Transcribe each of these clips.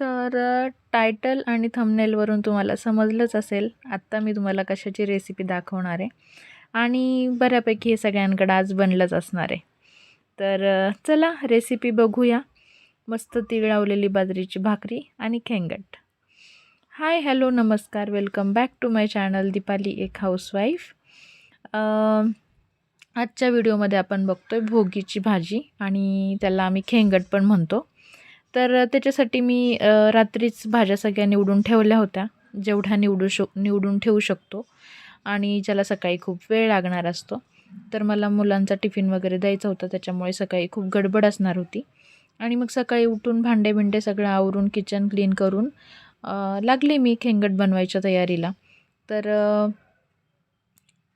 तर टायटल आणि थंबनेलवरून तुम्हाला समजलंच असेल आत्ता मी तुम्हाला कशाची रेसिपी दाखवणार आहे आणि बऱ्यापैकी हे सगळ्यांकडे आज बनलंच असणार आहे. तर चला रेसिपी बघूया. मस्त तीळ लावलेली बाजरीची भाकरी आणि खेंगट. हाय हॅलो नमस्कार, welcome back to my channel Deepali एक हाऊसवाईफ. आजच्या व्हिडिओमध्ये आपण बघतोय भोगीची भाजी आणि त्याला आम्ही खेंगट पण म्हणतो. तर त्याच्यासाठी मी रात्रीच भाज्या सगळ्या निवडून ठेवल्या होत्या, जेवढ्या निवडून ठेवू शकतो आणि ज्याला सकाळी खूप वेळ लागणार असतो. तर मला मुलांचा टिफिन वगैरे द्यायचा होता, त्याच्यामुळे सकाळी खूप गडबड असणार होती आणि मग सकाळी उठून भांडे सगळं आवरून किचन क्लीन करून लागले मी खेंगट बनवायच्या तयारीला. तर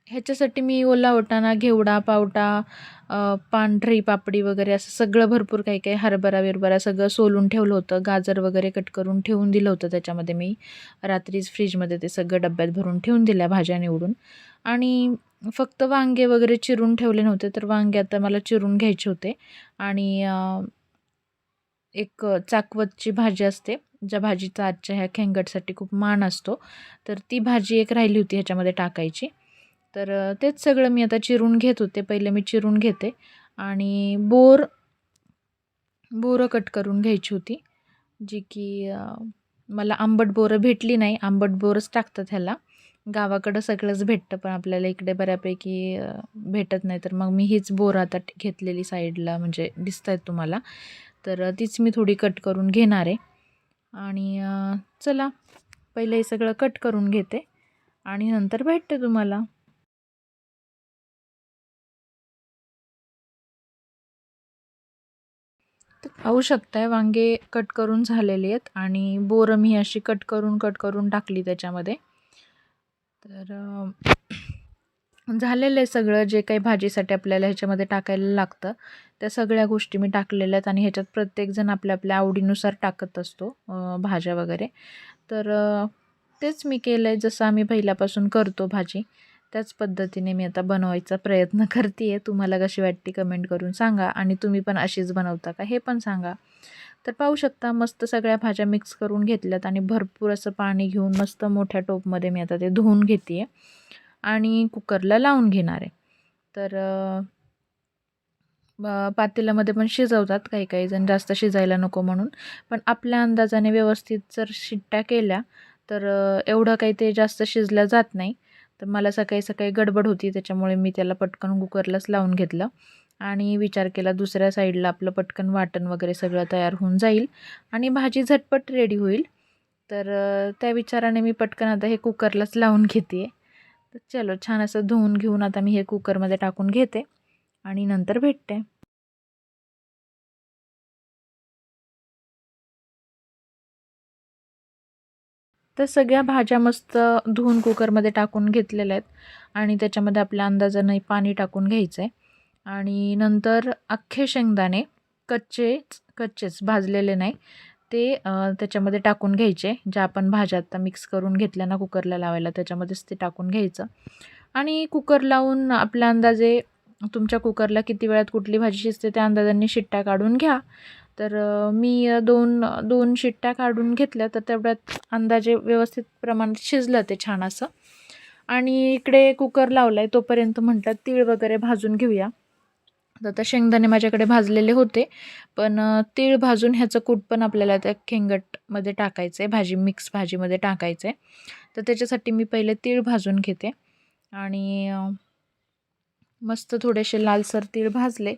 ह्याच्यासाठी मी ओला वाटाणा, घेवडा, पावटा, पांढरी पापडी वगैरे असं सगळं भरपूर काही काही हरभरा सगळं सोलून ठेवलं होतं. गाजर वगैरे कट करून ठेवून दिलं होतं त्याच्यामध्ये. मी रात्रीच फ्रीजमध्ये ते सगळं डब्यात भरून ठेवून दिल्या भाज्या निवडून. आणि फक्त वांगे वगैरे चिरून ठेवले नव्हते, तर वांगे आता मला चिरून घ्यायचे होते. आणि एक चाकवतची भाजी असते, ज्या भाजीचा आजच्या ह्या खेंगटसाठी खूप मान असतो, तर ती भाजी एक राहिली होती ह्याच्यामध्ये टाकायची. तर तेच सगळं मी आता चिरून घेत होते. पहिले मी चिरून घेते आणि बोरं कट करून घ्यायची होती, जी की मला आंबट बोरं भेटली नाही. आंबट बोरच टाकतात ह्याला. गावाकडं सगळंच भेटतं, पण आपल्याला इकडे बऱ्यापैकी भेटत नाही. तर मग मी हीच बोरं आता घेतलेली साईडला, म्हणजे दिसत आहेत तुम्हाला. तर तीच मी थोडी कट करून घेणार आहे. आणि चला पहिले हे सगळं कट करून घेते आणि नंतर भेटते तुम्हाला. पाहू शकताय वांगे कट करून झालेले आहेत आणि बोरं मी अशी कट करून टाकली त्याच्यामध्ये. तर झालेलं आहे सगळं जे काही भाजीसाठी आपल्याला ह्याच्यामध्ये टाकायला लागतं, त्या सगळ्या गोष्टी मी टाकलेल्या आहेत. आणि ह्याच्यात प्रत्येकजण आपल्या आपल्या आवडीनुसार टाकत असतो भाज्या वगैरे. तर तेच मी केलं आहे, जसं आम्ही पहिल्यापासून करतो भाजी त्याच पद्धतीने मी आता बनवायचा प्रयत्न करते आहे. तुम्हाला कशी वाटते कमेंट करून सांगा आणि तुम्ही पण अशीच बनवता का हे पण सांगा. तर पाहू शकता मस्त सगळ्या भाज्या मिक्स करून घेतल्यात आणि भरपूर असं पाणी घेऊन मस्त मोठ्या टोपमध्ये मी आता ते धुवून घेते आहे आणि कुकरला लावून घेणार आहे. तर पातेल्यामध्ये पण शिजवतात काही काही जण, जास्त शिजायला नको म्हणून. पण आपल्या अंदाजाने व्यवस्थित जर शिट्ट्या केल्या तर एवढं काही ते जास्त शिजल्या जात नाही. तर मला सकाळी गडबड होती, त्याच्यामुळे मी त्याला पटकन कुकरलाच लावून घेतलं आणि विचार केला दुसऱ्या साईडला आपलं पटकन वाटण वगैरे सगळं तयार होऊन जाईल आणि भाजी झटपट रेडी होईल. तर त्या विचाराने मी पटकन आता हे कुकरलाच लावून घेते आहे. तर चलो छान असं धुवून घेऊन आता मी हे कुकरमध्ये टाकून घेते आणि नंतर भेटते. तर सगळ्या भाज्या मस्त धुवून कुकरमध्ये टाकून घेतलेल्या आहेत आणि त्याच्यामध्ये आपल्या अंदाजाने पाणी टाकून घ्यायचं आहे. आणि नंतर अख्खे शेंगदाणे कच्चेच भाजलेले नाही ते त्याच्यामध्ये टाकून घ्यायचे. ज्या आपण भाज्या आता मिक्स करून घेतल्या ना कुकरला लावायला, त्याच्यामध्येच ते टाकून घ्यायचं. आणि कुकर लावून आपल्या अंदाजे तुमच्या कुकरला किती वेळात कुठली भाजी शिजते त्या अंदाजाने शिट्ट्या काढून घ्या. तर मी दोन शिट्ट्या काढून घेतल्या, तर तेवढ्यात अंदाजे व्यवस्थित प्रमाणात शिजलं ते छान असं. आणि इकडे कुकर लावला आहे तोपर्यंत म्हटलं तीळ वगैरे भाजून घेऊया. तर आता शेंगदाणे माझ्याकडे भाजलेले होते, पण तीळ भाजून ह्याचं कूट पण आपल्याला त्या खेंगटमध्ये टाकायचं आहे, मिक्स भाजीमध्ये टाकायचं आहे. तर त्याच्यासाठी मी पहिले तीळ भाजून घेते आणि मस्त थोडेसे लालसर तीळ भाजले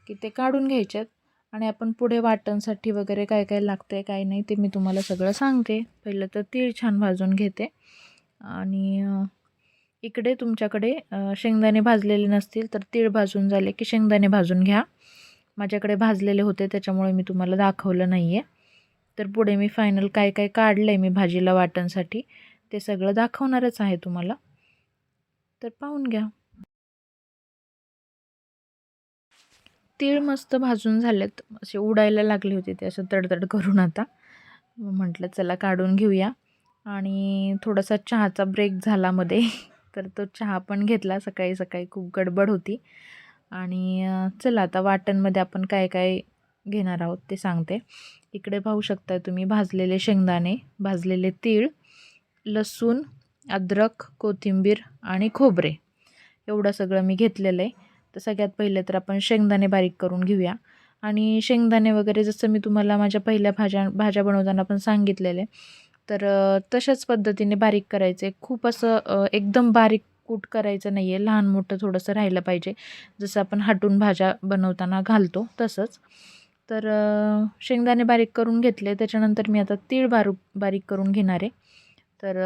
की ते काढून घ्यायचे आणि आपण पुढे वाटणसाठी वगैरे काय काय लागतं आहे काय नाही ते मी तुम्हाला सगळं सांगते. पहिलं तर तीळ छान भाजून घेते आणि इकडे तुमच्याकडे शेंगदाणे भाजलेले नसतील तर तीळ भाजून झाले की शेंगदाणे भाजून घ्या. माझ्याकडे भाजलेले होते त्याच्यामुळे मी तुम्हाला दाखवलं नाही आहे. तर पुढे मी फायनल काय काय काढलं आहे मी भाजीला वाटणसाठी ते सगळं दाखवणारच आहे तुम्हाला, तर पाहून घ्या. तीळ मस्त भाजून झालेत, असे उडायला लागले होते ते असं तडतड करून. आता म्हटलं चला काढून घेऊया. आणि थोडासा चहाचा ब्रेक झाला मध्ये तर तो चहा पण घेतला. सकाळी खूप गडबड होती. आणि चला आता वाटणमध्ये आपण काय काय घेणार आहोत ते सांगते. इकडे पाहू शकता तुम्ही भाजलेले शेंगदाणे, भाजलेले तीळ, लसूण, अद्रक, कोथिंबीर आणि खोबरे एवढं सगळं मी घेतलेलं आहे. तर सगळ्यात पहिले तर आपण शेंगदाणे बारीक करून घेऊया. आणि शेंगदाणे वगैरे जसं मी तुम्हाला माझ्या पहिल्या भाज्या बनवताना पण सांगितलेले, तर तशाच पद्धतीने बारीक करायचे. खूप असं एकदम बारीक कूट करायचं नाही आहे, लहान मोठं थोडंसं राहिलं पाहिजे, जसं आपण हाटून भाज्या बनवताना घालतो तसंच. तर शेंगदाणे बारीक करून घेतले. त्याच्यानंतर मी आता तीळ बारीक करून घेणार आहे. तर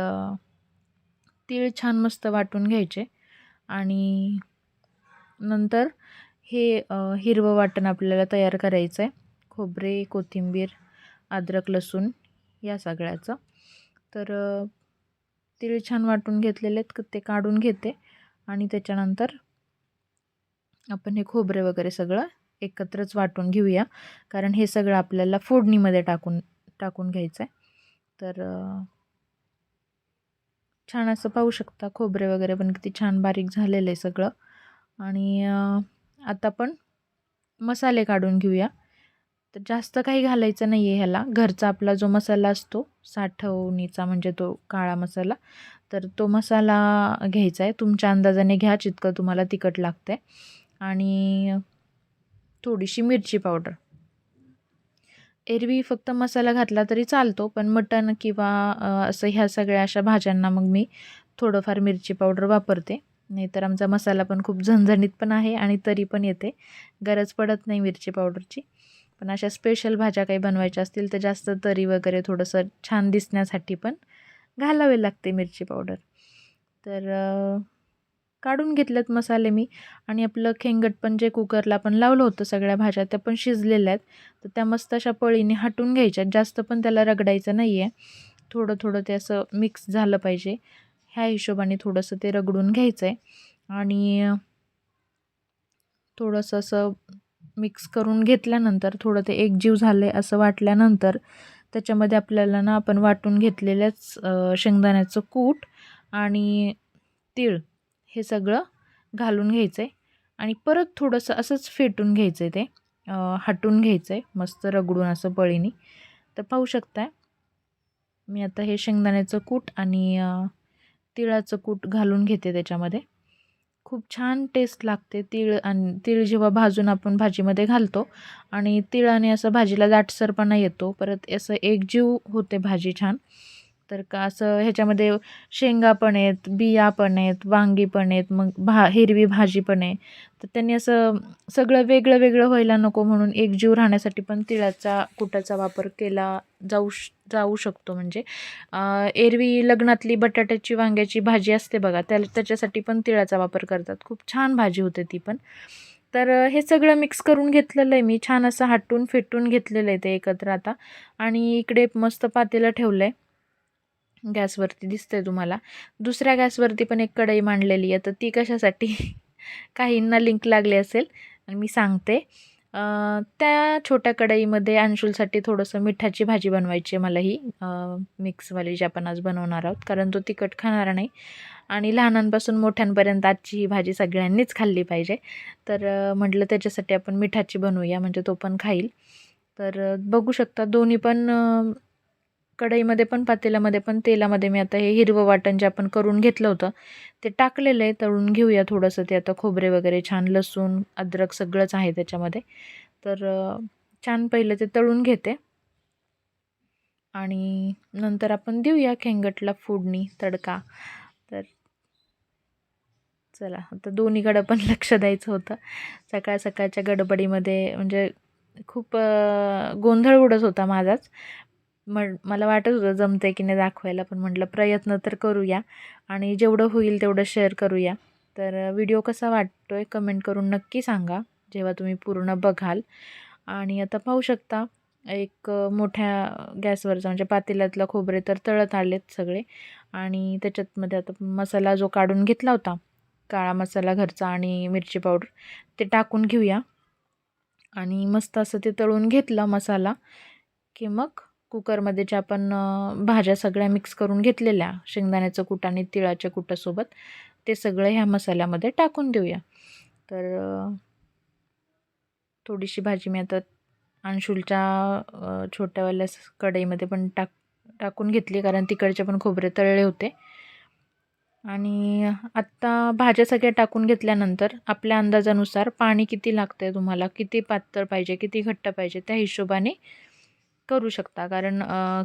तीळ छान मस्त वाटून घ्यायचे आणि नंतर हे हिरवं वाटण आपल्याला तयार करायचं आहे. खोबरे, कोथिंबीर, अद्रक, लसूण या सगळ्याचं. तर तीळ छान वाटून घेतलेले आहेत, ते काढून घेते आणि त्याच्यानंतर आपण हे खोबरे वगैरे सगळं एकत्रच वाटून घेऊया, कारण हे सगळं आपल्याला फोडणीमध्ये टाकून घ्यायचं आहे. तर छान असं पाहू शकता खोबरे वगैरे पण किती छान बारीक झालेलं आहे सगळं. आणि आता आपण मसाले काढून घेऊया. तर जास्त काही घालायचं नाही आहे ह्याला. घरचा आपला जो मसाला असतो साठवणीचा, म्हणजे तो काळा मसाला, तर तो मसाला घ्यायचा आहे. तुमच्या अंदाजाने घ्या जितकं तुम्हाला तिखट लागतं आहे. आणि थोडीशी मिरची पावडर. एरवी फक्त मसाला घातला तरी चालतो, पण मटण किंवा असं ह्या सगळ्या अशा भाज्यांना मग मी थोडंफार मिरची पावडर वापरते. नाहीतर आमचा मसाला पण खूप झणझणीत पण आहे आणि तरी पण येते, गरज पडत नाही मिरची पावडरची. पण अशा स्पेशल भाज्या काही बनवायच्या असतील तर जास्त तरी वगैरे थोडंसं छान दिसण्यासाठी पण घालावे लागते मिरची पावडर. तर काढून घेतलेत मसाले मी. आणि आपलं खेंगट पण जे कुकरला आपण लावलं होतं, सगळ्या भाज्या त्या पण शिजलेल्या आहेत. तर त्या मस्त अशा पळीने हटून घ्यायच्यात. जास्त पण त्याला रगडायचं नाही आहे. थोडं थोडं ते असं मिक्स झालं पाहिजे, ह्या हिशोबाने थोडंसं ते रगडून घ्यायचं आहे. आणि थोडंसं असं मिक्स करून घेतल्यानंतर थोडं ते एकजीव झालं आहे असं वाटल्यानंतर त्याच्यामध्ये आपल्याला ना आपण वाटून घेतलेल्याच शेंगदाण्याचं कूट आणि तीळ हे सगळं घालून घ्यायचं आहे. आणि परत थोडंसं असंच फेटून घ्यायचं आहे, ते हटून घ्यायचं आहे मस्त रगडून असं पळीने. तर पाहू शकताय मी आता हे शेंगदाण्याचं कूट आणि तिळाचं कूट घालून घेते त्याच्यामध्ये. खूप छान टेस्ट लागते. तीळ जेव्हा भाजून आपण भाजीमध्ये घालतो आणि तिळाने असं भाजीला दाटसरपणा येतो, परत असं एकजीव होते भाजी छान. तर का असं ह्याच्यामध्ये शेंगा पण आहेत, बिया पण आहेत, वांगी पण आहेत, मग हिरवी भाजी पण आहे. तर त्यांनी असं सगळं वेगळं वेगळं व्हायला नको, म्हणून एकजीव राहण्यासाठी पण तिळाचा कुटाचा वापर केला जाऊ शकतो. म्हणजे एरवी लग्नातली बटाट्याची वांग्याची भाजी असते बघा, त्याच्यासाठी पण तिळाचा वापर करतात. खूप छान भाजी होते ती पण. तर हे सगळं मिक्स करून घेतलेलं आहे मी, छान असं हटून फेटून घेतलेलं आहे ते एकत्र आता. आणि इकडे मस्त पातेलं ठेवलं आहे गॅसवरती, दिसतंय तुम्हाला. दुसऱ्या गॅसवरती पण एक कढई मांडलेली आहे. तर ती कशासाठी काहींना लिंक लागली असेल आणि मी सांगते. त्या छोट्या कढईमध्ये अंशुलसाठी थोडंसं मिठाची भाजी बनवायची आहे मला, ही मिक्सवाली जी आपण आज बनवणार आहोत, कारण तो तिखट खाणारा नाही. आणि लहानांपासून मोठ्यांपर्यंत आजची ही भाजी सगळ्यांनीच खाल्ली पाहिजे. तर म्हटलं त्याच्यासाठी आपण मिठाची बनवूया, म्हणजे तो पण खाईल. तर बघू शकता दोन्ही पण कढईमध्ये पण पातेल्यामध्ये पण तेलामध्ये मी आता हे हिरवं वाटण जे आपण करून घेतलं होतं ते टाकलेलं आहे. तळून घेऊया थोडंसं ते आता. खोबरे वगैरे छान, लसूण, अद्रक सगळंच आहे त्याच्यामध्ये. तर छान पहिलं ते तळून घेते आणि नंतर आपण देऊया खेंगटला फोडणी, तडका. तर चला, आता दोन्हीकडं पण लक्ष द्यायचं होतं. सकाळ सकाळच्या गडबडीमध्ये म्हणजे खूप गोंधळ उडत होता माझाच. मला वाटत होतं जमतंय की नाही दाखवायला, पण म्हटलं प्रयत्न तर करूया आणि जेवढं होईल तेवढं शेअर करूया. तर व्हिडिओ कसा वाटतोय कमेंट करून नक्की सांगा जेव्हा तुम्ही पूर्ण बघाल. आणि आता पाहू शकता एक मोठ्या गॅसवरचा म्हणजे पातेल्यातलं खोबरे तर तळत आलेत सगळे. आणि त्याच्यातमध्ये आता मसाला जो काढून घेतला होता, काळा मसाला घरचा आणि मिरची पावडर, ते टाकून घेऊया. आणि मस्त असं ते तळून घेतलं मसाला की मग कुकरमध्ये जे आपण भाज्या सगळ्या मिक्स करून घेतलेल्या शेंगदाण्याचं कूट आणि तिळाच्या कुटासोबत, ते सगळं ह्या मसाल्यामध्ये टाकून देऊया. तर थोडीशी भाजी मी आता अंशुलच्या छोट्यावाल्या कढईमध्ये पण टाकून घेतली, कारण तिकडचे पण खोबरे तळले होते. आणि आत्ता भाज्या सगळ्या टाकून घेतल्यानंतर आपल्या अंदाजानुसार पाणी किती लागतं आहे, तुम्हाला किती पातळ पाहिजे, किती घट्ट पाहिजे, त्या हिशोबाने करू शकता. कारण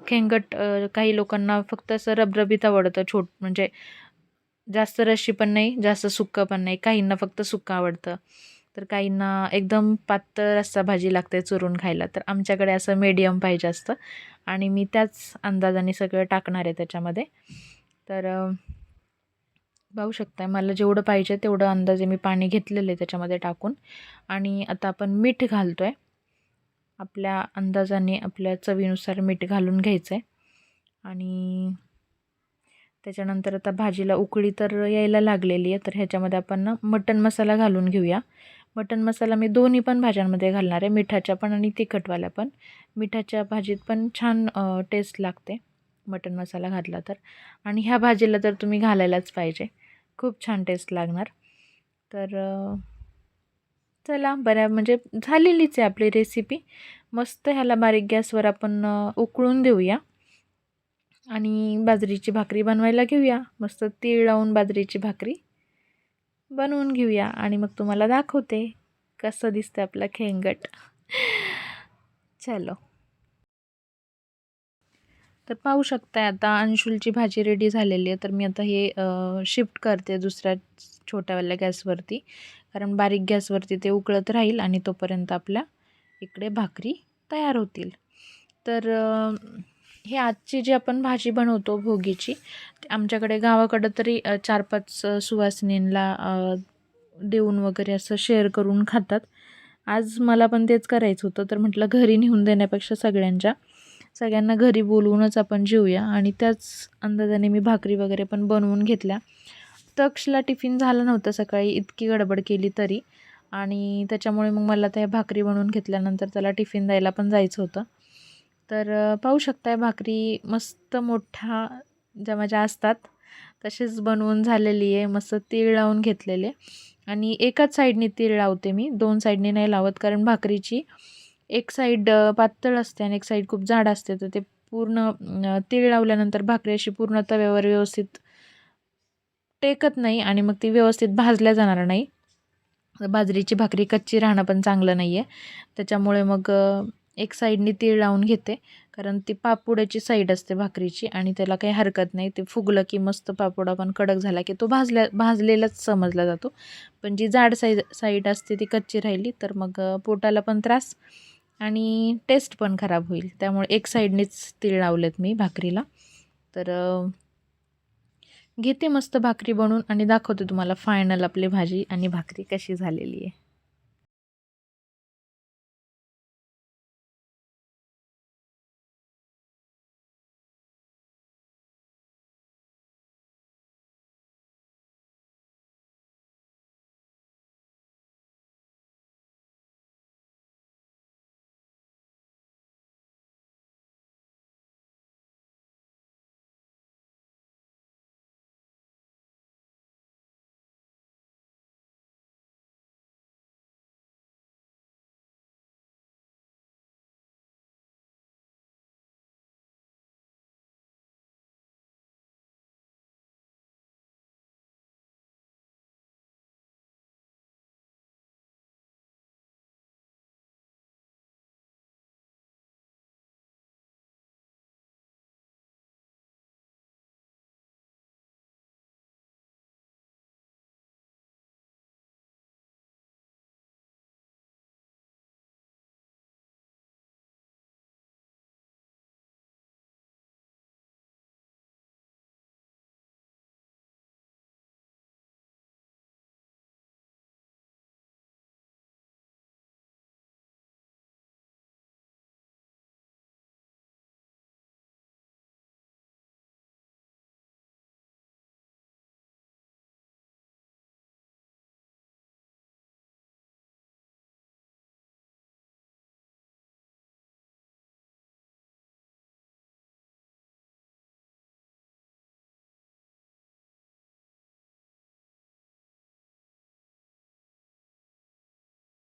खेंगट काही लोकांना फक्त असं रबरबीत आवडतं, म्हणजे जास्त रशी पण नाही, जास्त सुक्कं पण नाही. काहींना फक्त सुक्कं आवडतं, तर काहींना एकदम पातळ रस्सा भाजी लागते चुरून खायला. तर आमच्याकडे असं मीडियम पाहिजे असतं आणि मी त्याच अंदाजाने सगळं टाकणार आहे त्याच्यामध्ये. तर पाहू शकताय, मला जेवढं पाहिजे तेवढं अंदाजे मी पाणी घेतलेलं आहे त्याच्यामध्ये टाकून. आणि आता आपण मीठ घालतो आहे, आपल्या अंदाजाने आपल्या चवीनुसार मीठ घालून घ्यायचं आहे. आणि त्याच्यानंतर आता भाजीला उकळी तर यायला लागलेली आहे, तर ह्याच्यामध्ये आपण ना मटण मसाला घालून घेऊया. मटण मसाला मी दोन्ही पण भाज्यांमध्ये घालणार आहे, मिठाच्या पण आणि तिखटवाल्या पण. मिठाच्या भाजीत पण छान टेस्ट लागते मटण मसाला घातला तर. आणि ह्या भाजीला तर तुम्ही घालायलाच पाहिजे, खूप छान टेस्ट लागणार. तर चला, म्हणजे झालेलीच आहे आपली रेसिपी. मस्त ह्याला बारीक गॅसवर आपण उकळून देऊया आणि बाजरीची भाकरी बनवायला घेऊया. मस्त तीळ लावून बाजरीची भाकरी बनवून घेऊया आणि मग तुम्हाला दाखवते कसं दिसतं आपलं खेंगट. चलो, तर पाहू शकताय आता अंशुलची भाजी रेडी झालेली आहे. तर मी आता हे शिफ्ट करते दुसऱ्या छोट्यावाल्या गॅसवरती, कारण बारीक गॅसवरती ते उकळत राहील आणि तोपर्यंत आपल्या इकडे भाकरी तयार होतील. तर हे आजची जी आपण भाजी बनवतो भोगीची, आमच्याकडे गावाकडं तरी 4-5 सुवासिनींना देऊन वगैरे असं शेअर करून खातात. आज मला पण तेच करायचं होतं, तर म्हटलं घरी नेऊन देण्यापेक्षा सगळ्यांना घरी बोलवूनच आपण जेऊया. आणि त्याच अंदाजाने मी भाकरी वगैरे पण बनवून घेतल्या. तक्षला टिफिन झालं नव्हतं सकाळी, इतकी गडबड केली तरी, आणि त्याच्यामुळे मग मला त्या भाकरी बनवून घेतल्यानंतर त्याला टिफिन द्यायला पण जायचं होतं. तर पाहू शकताय, भाकरी मस्त मोठ्या ज्या माझ्या असतात तसेच बनवून झालेली आहे. मस्त तीळ लावून घेतलेले, आणि एकाच साईडने तीळ लावते मी, 2 साईडने नाही लावत, कारण भाकरीची एक साईड पातळ असते आणि एक साईड खूप जाड असते. तर ते पूर्ण तीळ लावल्यानंतर भाकरी अशी पूर्ण तव्यावर व्यवस्थित टेकत नाही आणि मग ती व्यवस्थित भाजल्या जाणार नाही. बाजरीची भाकरी कच्ची राहणं पण चांगलं नाही आहे. त्याच्यामुळे मग एक साईडने तीळ लावून घेते, कारण ती पापुड्याची साईड असते भाकरीची आणि त्याला काही हरकत नाही. ते फुगलं की मस्त पापुडा पण कडक झाला की तो भाजलेलाच समजला जातो. पण जी जाड साईड असते ती कच्ची राहिली तर मग पोटाला पण त्रास आणि टेस्ट पण खराब होईल. त्यामुळे एक साईडनेच तीळ लावलेत मी भाकरीला. तर घेते मस्त भाकरी बनवून आणि दाखवते तुम्हाला फायनल आपली भाजी आणि भाकरी कशी झालेली आहे.